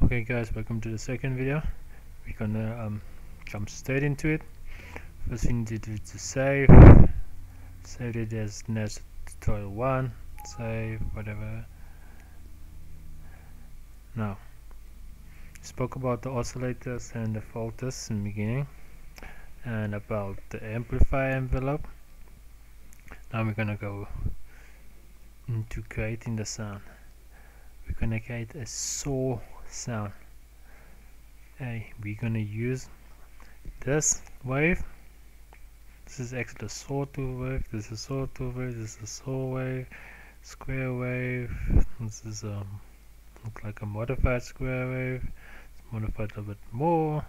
Okay guys, welcome to the second video. We're gonna jump straight into it. First thing to do is to save it as Nash tutorial 1, save, whatever. Now, spoke about the oscillators and the filters in the beginning, and about the amplifier envelope. Now we're gonna go into creating the sound. We're gonna create a saw sound. We're gonna use this wave. This is actually a sawtooth wave. This is a sawtooth wave. This is a saw wave, square wave. This is looks like a modified square wave. It's modified a little bit more.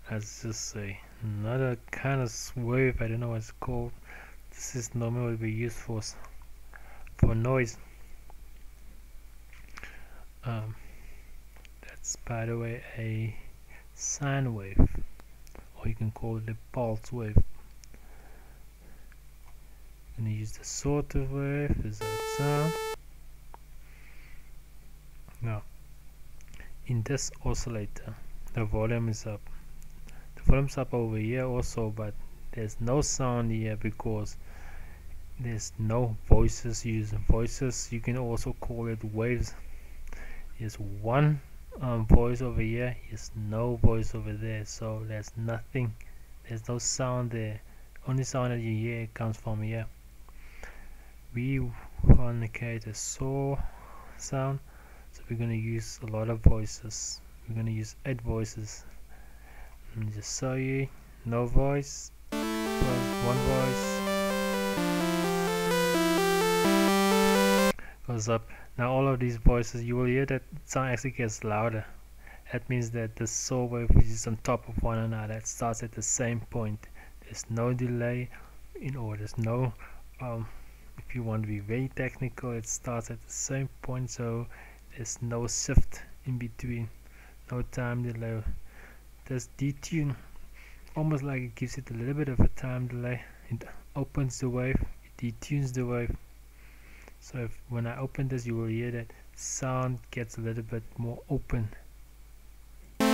As just another kind of wave. I don't know what it's called. This is normally what we use for noise. That's, by the way, a sine wave, or you can call it a pulse wave. I'm going to use the sawtooth wave. Is that sound? Now, in this oscillator, the volume is up. The volume's up over here also, but there's no sound here because there's no voices used. Voices, you can also call it waves. There's one voice over here, there's no voice over there, so there's nothing, there's no sound there. Only sound that you hear comes from here. We want to create a saw sound, so we're going to use a lot of voices. We're going to use 8 voices. Let me just show you. No voice, plus 1 voice goes up. Now all of these voices, you will hear that sound actually gets louder. That means that the saw wave is on top of one another. It starts at the same point. There's no delay, there's no if you want to be very technical, it starts at the same point, so there's no shift in between, no time delay. This detune, almost like it gives it a little bit of a time delay. It opens the wave, it detunes the wave. So when I open this, you will hear that sound gets a little bit more open. I'm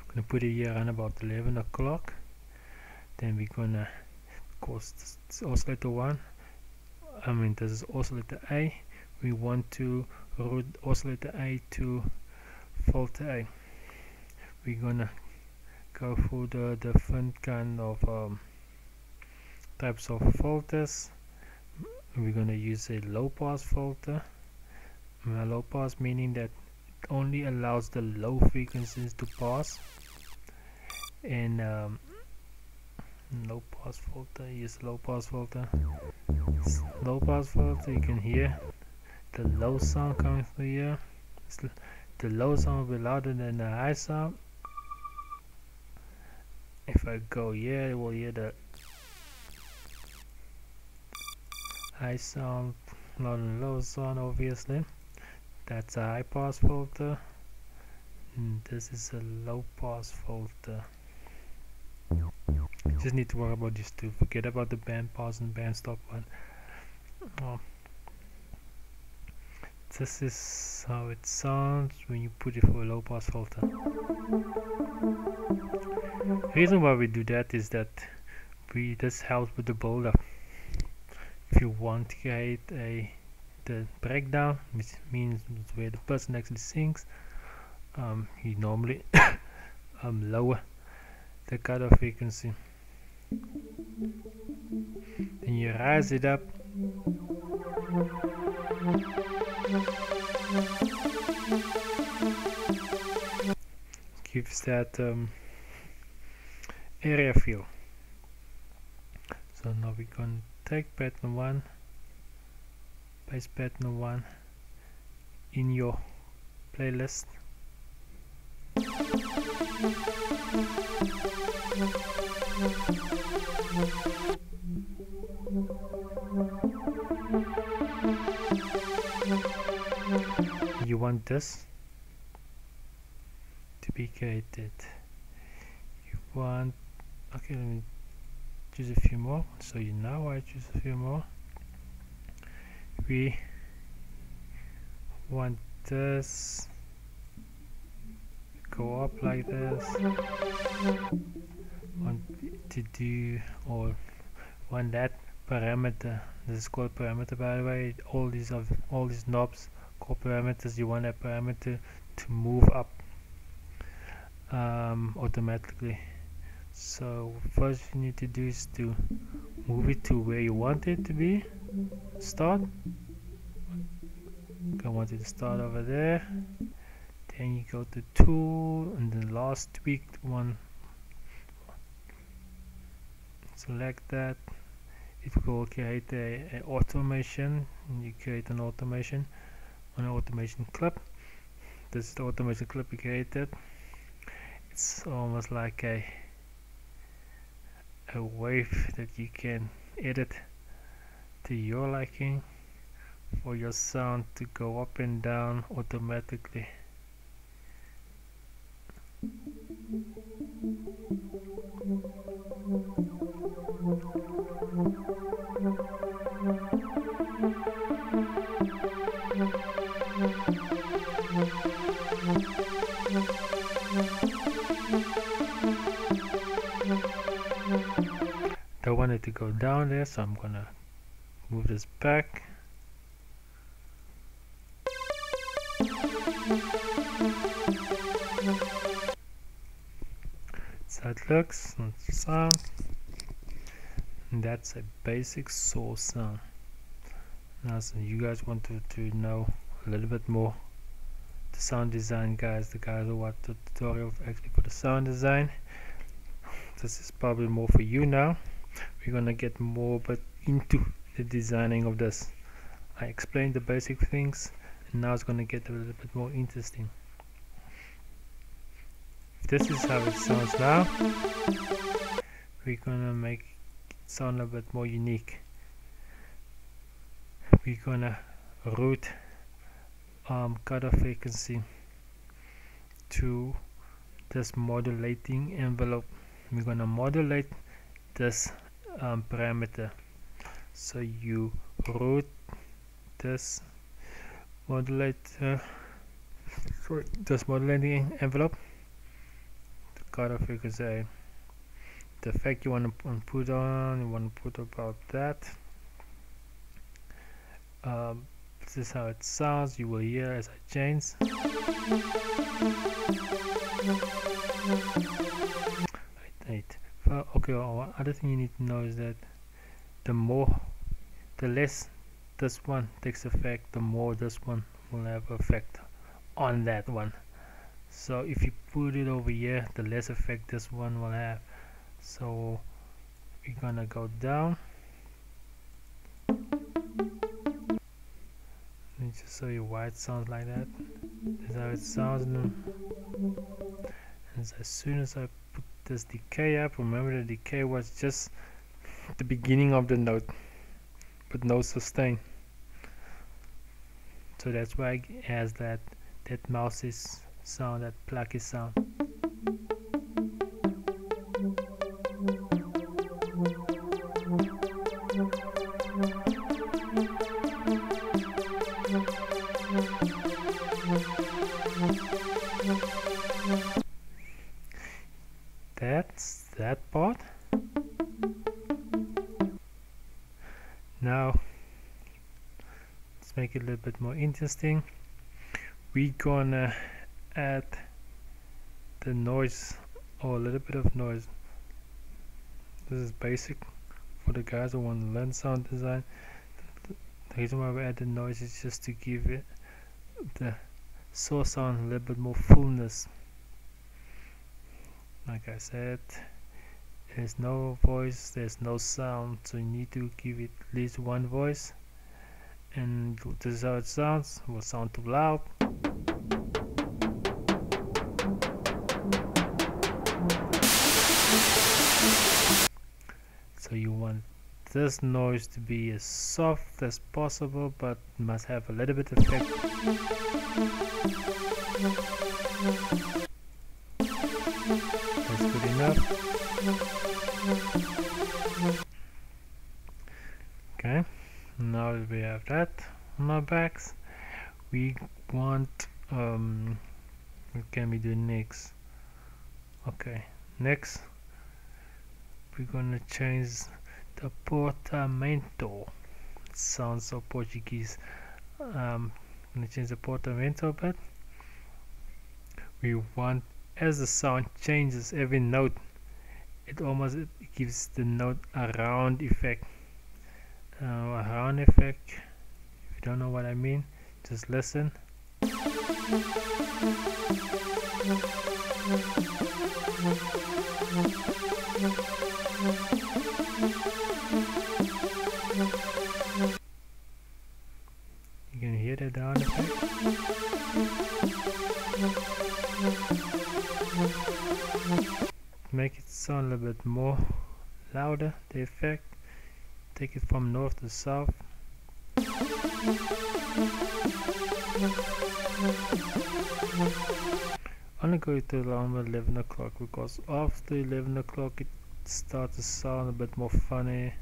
gonna put it here around about 11 o'clock. Then we're gonna, of course, this is oscillator 1. This is oscillator A. We want to route oscillator A to filter A. We're gonna go through the different kind of types of filters. We're going to use a low pass filter. A low pass meaning that it only allows the low frequencies to pass, and low pass filter, use low pass filter. Low pass filter, you can hear the low sound coming through here. The low sound will be louder than the high sound. If I go here, you will hear the high sound, louder and low sound, obviously. That's a high pass filter. And this is a low pass filter. Just need to worry about these two. Forget about the band pass and band stop one. This is how it sounds when you put it for a low pass filter. The reason why we do that is that this helps with the build-up. If you want to create the breakdown, which means where the person actually sings, you normally lower the cutoff frequency. Then you rise it up. Gives that area feel. So now we're going to take pattern 1, paste pattern 1 in your playlist. You want this to be created. You want, okay, let me choose a few more. So you know I choose a few more. We want this go up like this. Want to do, or want that parameter. This is called parameter, by the way. All these knobs called parameters. You want that parameter to move up automatically. So first you need to do is to move it to where you want it to be. Start. I want it to start over there. Then you go to tool and the last tweaked one. Select that. It will create a automation. You create an automation on an automation clip. This is the automation clip you created. It's almost like a wave that you can edit to your liking for your sound to go up and down automatically. Don't want it to go down there, so I'm gonna move this back. So it looks and sound. And that's a basic source sound. Now, so you guys want to know a little bit more the sound design, guys. The guys who watch the tutorial actually for the sound design. This is probably more for you now. We're gonna get more but into the designing of this. I explained the basic things, and now it's gonna get a little bit more interesting. This is how it sounds now. We're gonna make it sound a bit more unique. We're gonna route cutoff frequency to this modulating envelope. We're gonna modulate this parameter. So you route this modulating envelope. The cutoff frequency. The effect you want to put on, you want to put about that. This is how it sounds. You will hear as I change. Okay, one other thing you need to know is that the less this one takes effect, the more this one will have effect on that one. So if you put it over here, the less effect this one will have. So we're gonna go down. Let me just show you why it sounds like that. This is how it sounds. And as soon as I put this decay up, remember the decay was just the beginning of the note, but no sustain. So that's why it has that mousy sound, that plucky sound. That's that part. Now let's make it a little bit more interesting. We're gonna add the noise, or a little bit of noise. This is basic for the guys who want to learn sound design. The reason why we add the noise is just to give it the source sound a little bit more fullness. Like I said, there's no voice, there's no sound, so you need to give it at least one voice. And this is how it sounds. It will sound too loud. So you want this noise to be as soft as possible, but must have a little bit of effect. That's good enough. Okay, now that we have that on our backs, we want what can we do next? Okay, next we're gonna change the portamento. It sounds so Portuguese. I'm gonna change the portamento a bit. We want, as the sound changes every note, it almost gives the note a round effect. A round effect, if you don't know what I mean, just listen. You can hear the round effect. Make it sound a little bit more louder, the effect. Take it from north to south. Only go to around 11 o'clock, because after 11 o'clock it starts to sound a bit more funny.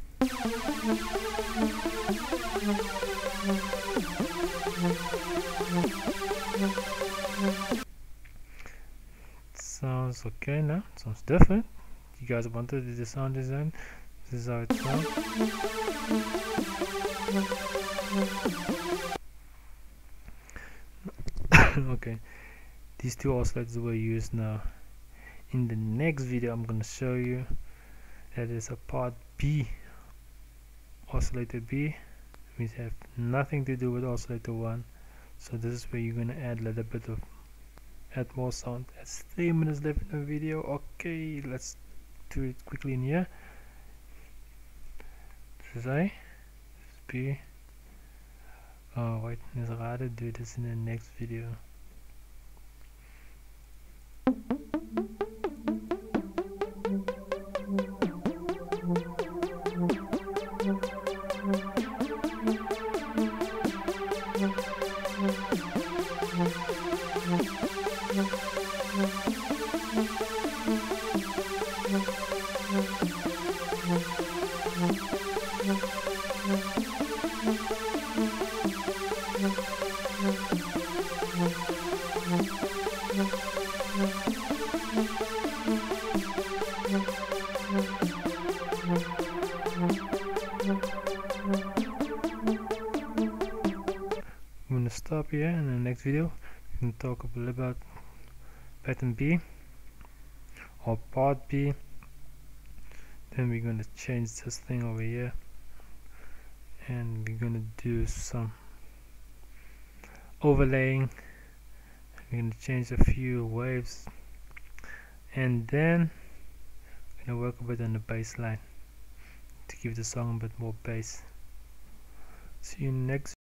Sounds okay now, sounds different. You guys wanted to do the sound design, this is how it sounds. Okay, these two oscillators were used now. In the next video I'm going to show you that is a part B, oscillator B, which have nothing to do with oscillator 1. So this is where you're going to add a little bit of, add more sound. That's 3 minutes left in the video. Okay, let's do it quickly in here. This is A, this is B. Oh wait, I'd rather do this in the next video. I'm gonna stop here, and in the next video we can talk a little about pattern B or part B. Then we're gonna change this thing over here, and we're gonna do some overlaying. We're gonna change a few waves, and then we're gonna work a bit on the bass line to give the song a bit more bass. See you next